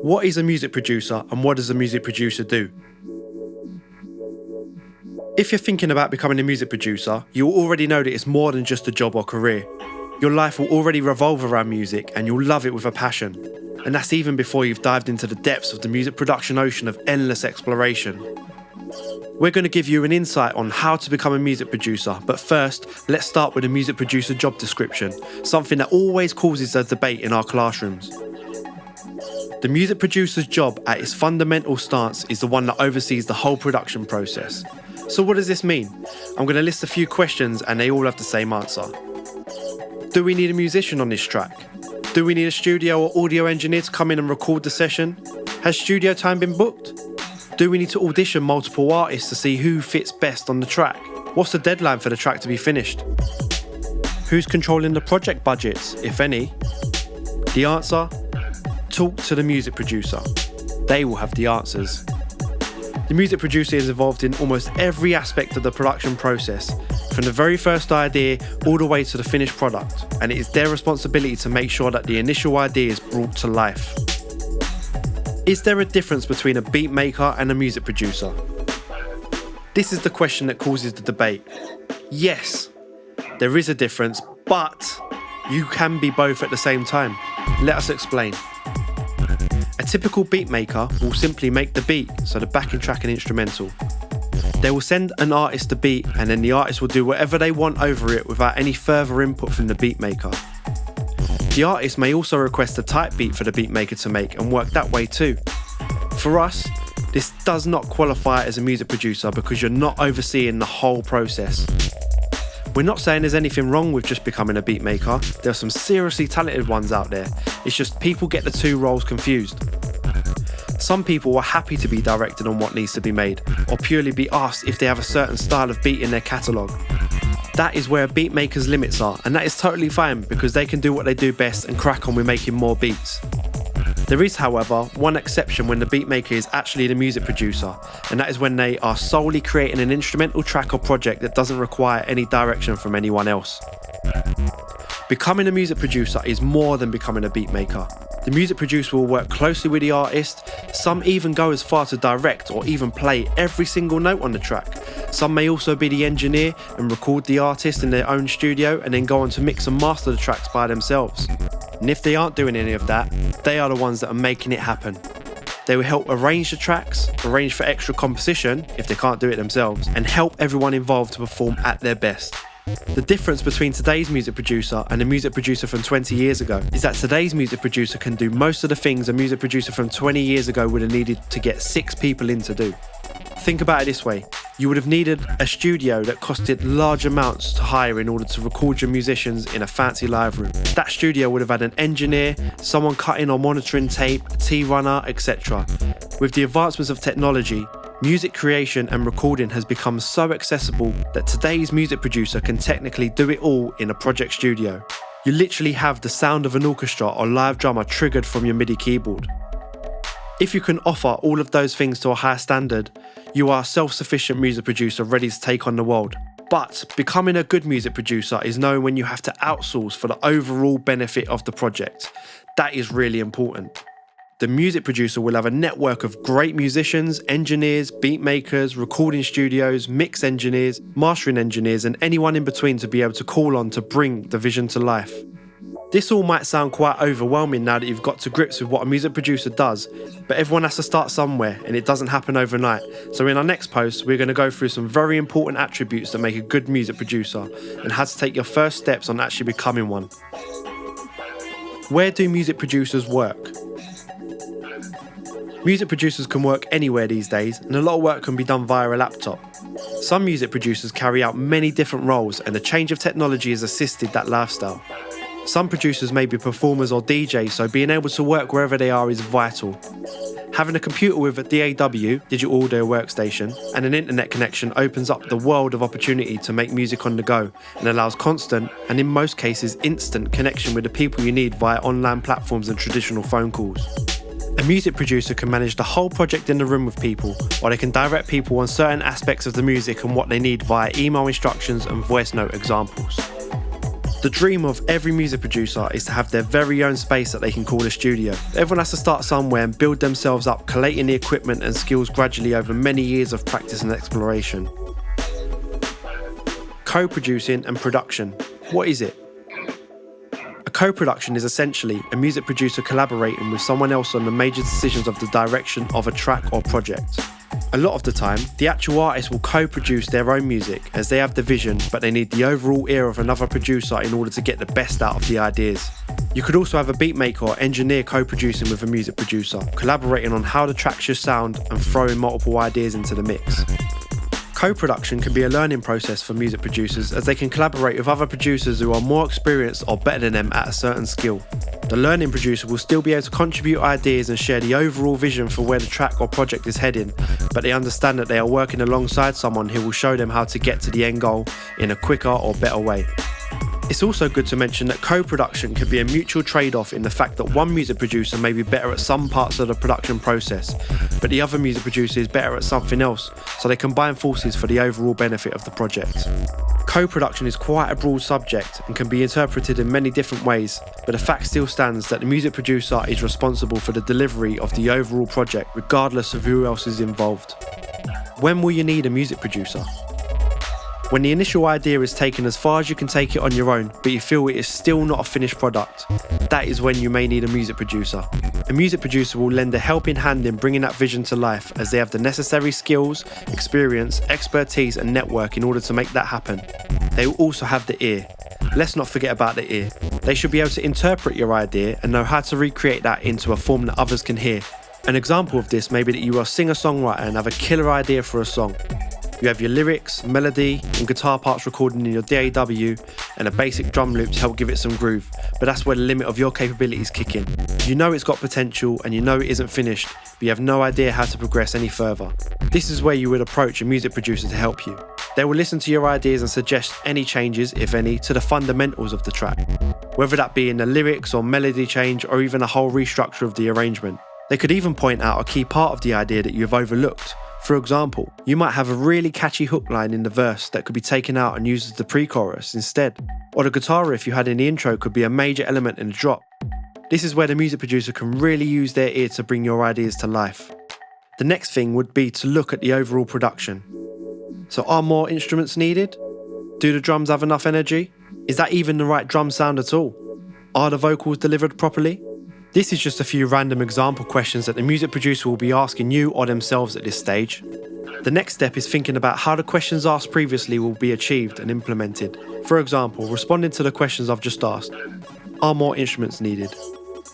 What is a music producer and what does a music producer do? If you're thinking about becoming a music producer, you'll already know that it's more than just a job or career. Your life will already revolve around music and you'll love it with a passion. And that's even before you've dived into the depths of the music production ocean of endless exploration. We're going to give you an insight on how to become a music producer, but first, let's start with a music producer job description, something that always causes a debate in our classrooms. The music producer's job at its fundamental stance is the one that oversees the whole production process. So what does this mean? I'm going to list a few questions and they all have the same answer. Do we need a musician on this track? Do we need a studio or audio engineer to come in and record the session? Has studio time been booked? Do we need to audition multiple artists to see who fits best on the track? What's the deadline for the track to be finished? Who's controlling the project budgets, if any? The answer? Talk to the music producer. They will have the answers. The music producer is involved in almost every aspect of the production process, from the very first idea all the way to the finished product, and it is their responsibility to make sure that the initial idea is brought to life. Is there a difference between a beat maker and a music producer? This is the question that causes the debate. Yes, there is a difference, but you can be both at the same time. Let us explain. A typical beat maker will simply make the beat, so the backing track and instrumental. They will send an artist the beat and then the artist will do whatever they want over it without any further input from the beat maker. The artist may also request a type beat for the beat maker to make and work that way too. For us, this does not qualify as a music producer because you're not overseeing the whole process. We're not saying there's anything wrong with just becoming a beat maker. There are some seriously talented ones out there. It's just people get the two roles confused. Some people are happy to be directed on what needs to be made, or purely be asked if they have a certain style of beat in their catalogue. That is where a beat maker's limits are, and that is totally fine because they can do what they do best and crack on with making more beats. There is, however, one exception when the beat maker is actually the music producer, and that is when they are solely creating an instrumental track or project that doesn't require any direction from anyone else. Becoming a music producer is more than becoming a beat maker. The music producer will work closely with the artist. Some even go as far to direct or even play every single note on the track. Some may also be the engineer and record the artist in their own studio and then go on to mix and master the tracks by themselves. And if they aren't doing any of that, they are the ones that are making it happen. They will help arrange the tracks, arrange for extra composition if they can't do it themselves, and help everyone involved to perform at their best. The difference between today's music producer and a music producer from 20 years ago is that today's music producer can do most of the things a music producer from 20 years ago would have needed to get 6 people in to do. Think about it this way. You would have needed a studio that costed large amounts to hire in order to record your musicians in a fancy live room. That studio would have had an engineer, someone cutting or monitoring tape, a T-runner, etc. With the advancements of technology, music creation and recording has become so accessible that today's music producer can technically do it all in a project studio. You literally have the sound of an orchestra or live drummer triggered from your MIDI keyboard. If you can offer all of those things to a high standard, you are a self-sufficient music producer ready to take on the world. But becoming a good music producer is knowing when you have to outsource for the overall benefit of the project. That is really important. The music producer will have a network of great musicians, engineers, beat makers, recording studios, mix engineers, mastering engineers, and anyone in between to be able to call on to bring the vision to life. This all might sound quite overwhelming now that you've got to grips with what a music producer does, but everyone has to start somewhere and it doesn't happen overnight. So in our next post, we're going to go through some very important attributes that make a good music producer and how to take your first steps on actually becoming one. Where do music producers work? Music producers can work anywhere these days, and a lot of work can be done via a laptop. Some music producers carry out many different roles, and the change of technology has assisted that lifestyle. Some producers may be performers or DJs, so being able to work wherever they are is vital. Having a computer with a DAW, digital audio workstation, and an internet connection opens up the world of opportunity to make music on the go and allows constant, and in most cases instant, connection with the people you need via online platforms and traditional phone calls. A music producer can manage the whole project in the room with people, or they can direct people on certain aspects of the music and what they need via email instructions and voice note examples. The dream of every music producer is to have their very own space that they can call a studio. Everyone has to start somewhere and build themselves up, collating the equipment and skills gradually over many years of practice and exploration. Co-producing and production. What is it? A co-production is essentially a music producer collaborating with someone else on the major decisions of the direction of a track or project. A lot of the time, the actual artist will co-produce their own music as they have the vision, but they need the overall ear of another producer in order to get the best out of the ideas. You could also have a beatmaker or engineer co-producing with a music producer, collaborating on how the track should sound and throwing multiple ideas into the mix. Co-production can be a learning process for music producers as they can collaborate with other producers who are more experienced or better than them at a certain skill. The learning producer will still be able to contribute ideas and share the overall vision for where the track or project is heading, but they understand that they are working alongside someone who will show them how to get to the end goal in a quicker or better way. It's also good to mention that co-production can be a mutual trade-off in the fact that one music producer may be better at some parts of the production process, but the other music producer is better at something else, so they combine forces for the overall benefit of the project. Co-production is quite a broad subject and can be interpreted in many different ways, but the fact still stands that the music producer is responsible for the delivery of the overall project, regardless of who else is involved. When will you need a music producer? When the initial idea is taken as far as you can take it on your own, but you feel it is still not a finished product, that is when you may need a music producer. A music producer will lend a helping hand in bringing that vision to life as they have the necessary skills, experience, expertise and network in order to make that happen. They will also have the ear. Let's not forget about the ear. They should be able to interpret your idea and know how to recreate that into a form that others can hear. An example of this may be that you are a singer-songwriter and have a killer idea for a song. You have your lyrics, melody and guitar parts recorded in your DAW and a basic drum loop to help give it some groove, but that's where the limit of your capabilities kick in. You know it's got potential and you know it isn't finished, but you have no idea how to progress any further. This is where you would approach a music producer to help you. They will listen to your ideas and suggest any changes, if any, to the fundamentals of the track, whether that be in the lyrics or melody change or even a whole restructure of the arrangement. They could even point out a key part of the idea that you have overlooked. For example, you might have a really catchy hook line in the verse that could be taken out and used as the pre-chorus instead. Or the guitar riff you had in the intro could be a major element in the drop. This is where the music producer can really use their ear to bring your ideas to life. The next thing would be to look at the overall production. So are more instruments needed? Do the drums have enough energy? Is that even the right drum sound at all? Are the vocals delivered properly? This is just a few random example questions that the music producer will be asking you or themselves at this stage. The next step is thinking about how the questions asked previously will be achieved and implemented. For example, responding to the questions I've just asked. Are more instruments needed?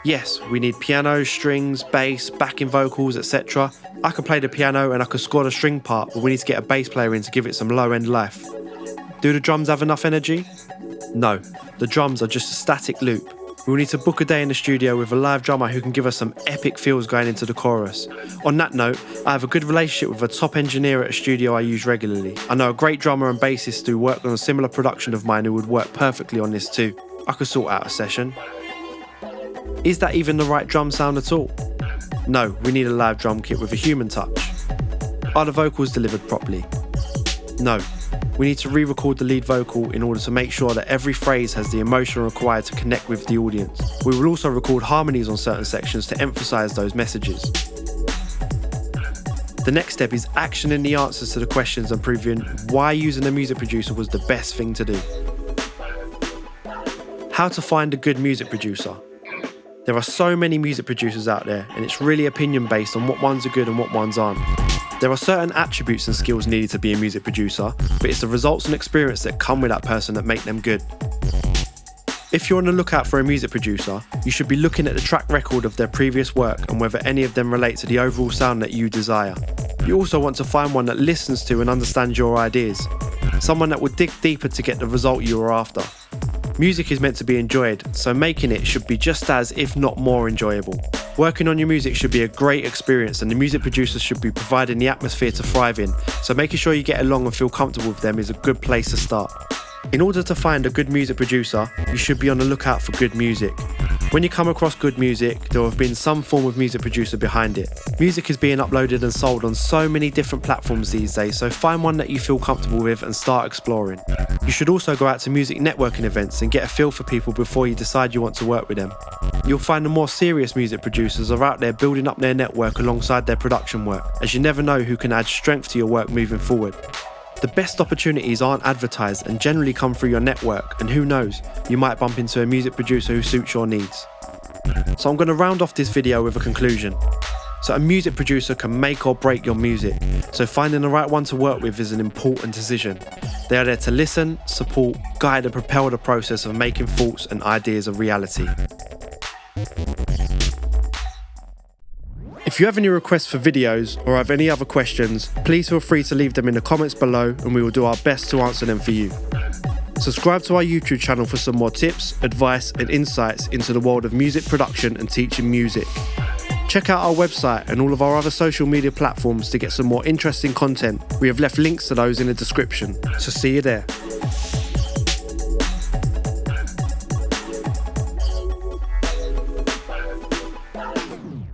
Yes, we need piano, strings, bass, backing vocals, etc. I can play the piano and I can score the string part, but we need to get a bass player in to give it some low-end life. Do the drums have enough energy? No, the drums are just a static loop. We'll need to book a day in the studio with a live drummer who can give us some epic feels going into the chorus. On that note, I have a good relationship with a top engineer at a studio I use regularly. I know a great drummer and bassist who worked on a similar production of mine who would work perfectly on this too. I could sort out a session. Is that even the right drum sound at all? No, we need a live drum kit with a human touch. Are the vocals delivered properly? No. We need to re-record the lead vocal in order to make sure that every phrase has the emotion required to connect with the audience. We will also record harmonies on certain sections to emphasise those messages. The next step is actioning the answers to the questions and proving why using a music producer was the best thing to do. How to find a good music producer. There are so many music producers out there, and it's really opinion based on what ones are good and what ones aren't. There are certain attributes and skills needed to be a music producer, but it's the results and experience that come with that person that make them good. If you're on the lookout for a music producer, you should be looking at the track record of their previous work and whether any of them relate to the overall sound that you desire. You also want to find one that listens to and understands your ideas, someone that will dig deeper to get the result you are after. Music is meant to be enjoyed, so making it should be just as, if not more, enjoyable. Working on your music should be a great experience and the music producers should be providing the atmosphere to thrive in, so making sure you get along and feel comfortable with them is a good place to start. In order to find a good music producer, you should be on the lookout for good music. When you come across good music, there will have been some form of music producer behind it. Music is being uploaded and sold on so many different platforms these days, so find one that you feel comfortable with and start exploring. You should also go out to music networking events and get a feel for people before you decide you want to work with them. You'll find the more serious music producers are out there building up their network alongside their production work, as you never know who can add strength to your work moving forward. The best opportunities aren't advertised and generally come through your network, and who knows, you might bump into a music producer who suits your needs. So I'm going to round off this video with a conclusion. So a music producer can make or break your music, so finding the right one to work with is an important decision. They are there to listen, support, guide and propel the process of making thoughts and ideas a reality. If you have any requests for videos or have any other questions, please feel free to leave them in the comments below and we will do our best to answer them for you. Subscribe to our YouTube channel for some more tips, advice and insights into the world of music production and teaching music. Check out our website and all of our other social media platforms to get some more interesting content. We have left links to those in the description, so see you there.